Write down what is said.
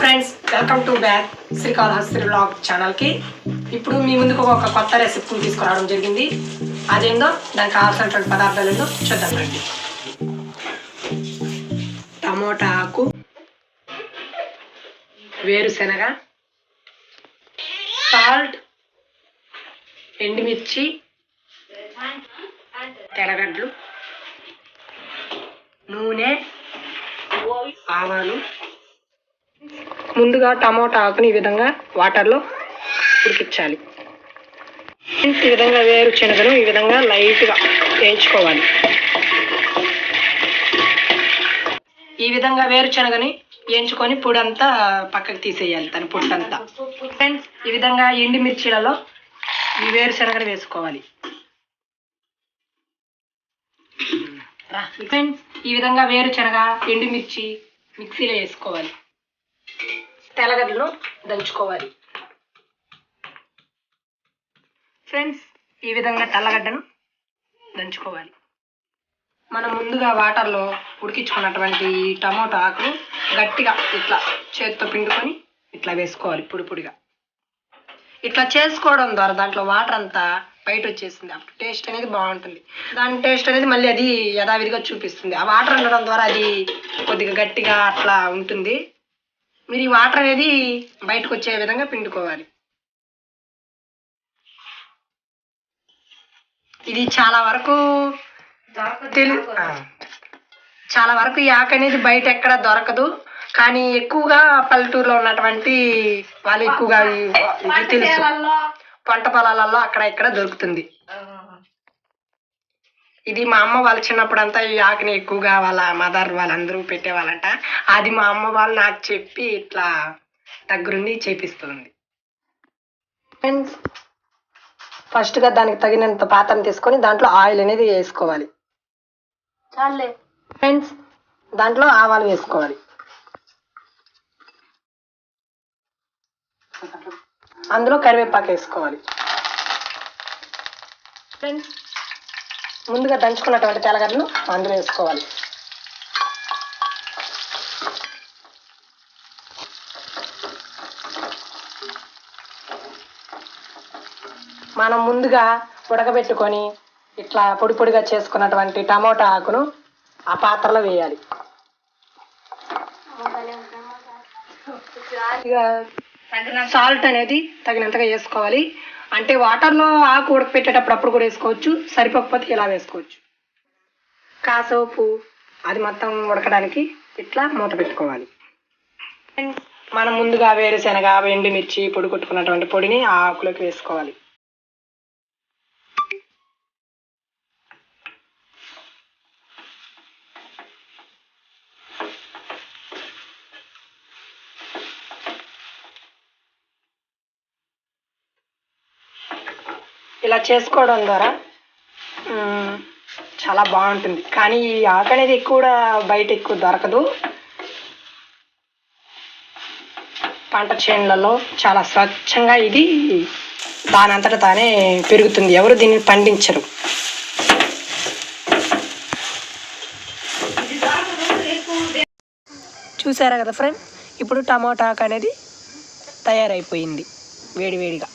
Friends, welcome to back Srikalahasti vlog ఛానల్కి. ఇప్పుడు మీ ముందుకు ఒక కొత్త రెసిపీని తీసుకురావడం జరిగింది. అదేందో దానికి కావాల్సినటువంటి పదార్థాలు ఏందో చూద్దాం రండి. టమోటా ఆకు, వేరుశనగ, సాల్ట్, ఎండుమిర్చి, తెల్లగడ్డలు, నూనె, ఆవాలు. ముందుగా టమోటా ఆకుని ఈ విధంగా వాటర్లో ఉడికించాలి. ఈ విధంగా వేరుశనగను ఈ విధంగా లైట్గా వేయించుకోవాలి. ఈ విధంగా వేరుశనగని వేయించుకొని పొడంతా పక్కకు తీసేయాలి, దాని పొట్టంతా. ఫ్రెండ్స్, ఈ విధంగా ఎండుమిర్చిలలో ఈ వేరుశనగని వేసుకోవాలి. ఫ్రెండ్స్, ఈ విధంగా వేరుశనగ, ఎండుమిర్చి మిక్సీలో వేసుకోవాలి. తెల్లగడ్డలు దంచుకోవాలి. ఫ్రెండ్స్, ఈ విధంగా తెల్లగడ్డను దంచుకోవాలి. మనం ముందుగా వాటర్లో ఉడికించుకున్నటువంటి టమోటా ఆకులు గట్టిగా ఇట్లా చేతితో పిండుకొని ఇట్లా వేసుకోవాలి పొడి పొడిగా. ఇట్లా చేసుకోవడం ద్వారా దాంట్లో వాటర్ అంతా బయట వచ్చేసింది. అప్పుడు టేస్ట్ అనేది బాగుంటుంది. దాని టేస్ట్ అనేది మళ్ళీ అది యథావిధిగా చూపిస్తుంది. ఆ వాటర్ ఉండడం ద్వారా అది కొద్దిగా గట్టిగా అట్లా ఉంటుంది. మీరు ఈ వాటర్ అనేది బయటకు వచ్చే విధంగా పిండుకోవాలి. ఇది చాలా వరకు ఈ ఆకు అనేది బయట ఎక్కడ దొరకదు. కానీ ఎక్కువగా పల్లెటూరులో ఉన్నటువంటి వాళ్ళు ఎక్కువగా ఇది తెలుసు, పంట పొలాలలో అక్కడ ఇక్కడ దొరుకుతుంది. ఇది మా అమ్మ వాళ్ళు చిన్నప్పుడు అంతా ఈ ఆకుని ఎక్కువగా వాళ్ళ మదర్ వాళ్ళందరూ పెట్టేవాళ్ళంట. అది మా అమ్మ వాళ్ళు నాకు చెప్పి ఇట్లా దగ్గరుండి చేపిస్తుంది. ఫ్రెండ్స్, ఫస్ట్గా దానికి తగినంత పాత్రను తీసుకొని దాంట్లో ఆయిల్ అనేది వేసుకోవాలి. చాలే ఫ్రెండ్స్, దాంట్లో ఆవాలు వేసుకోవాలి. అందులో కరివేపాకు వేసుకోవాలి. ఫ్రెండ్స్, ముందుగా దంచుకున్నటువంటి తెల్లగడ్డలు అందులో వేసుకోవాలి. మనం ముందుగా ఉడకబెట్టుకొని ఇట్లా పొడి పొడిగా చేసుకున్నటువంటి టమోటా ఆకును ఆ పాత్రలో వేయాలి. సాల్ట్ అనేది తగినంతగా వేసుకోవాలి. అంటే వాటర్లో ఆకు ఉడకపెట్టేటప్పుడు అప్పుడు కూడా వేసుకోవచ్చు, సరిపోకపోతే ఇలా వేసుకోవచ్చు. కాసేపు అది మొత్తం ఉడకడానికి ఇట్లా మూత పెట్టుకోవాలి. మనం ముందుగా వేరుశనగ, ఎండుమిర్చి పొడి కొట్టుకున్నటువంటి పొడిని ఆ ఆకులోకి వేసుకోవాలి. ఇలా చేసుకోవడం ద్వారా చాలా బాగుంటుంది. కానీ ఈ ఆకు అనేది ఎక్కువ బయట ఎక్కువ దొరకదు. పంట చేనులలో చాలా స్వచ్ఛంగా ఇది దాని అంతటా తానే పెరుగుతుంది. ఎవరు దీన్ని పండించరు. చూసారా కదా ఫ్రెండ్, ఇప్పుడు టమోటా ఆకు అనేది తయారైపోయింది వేడివేడిగా.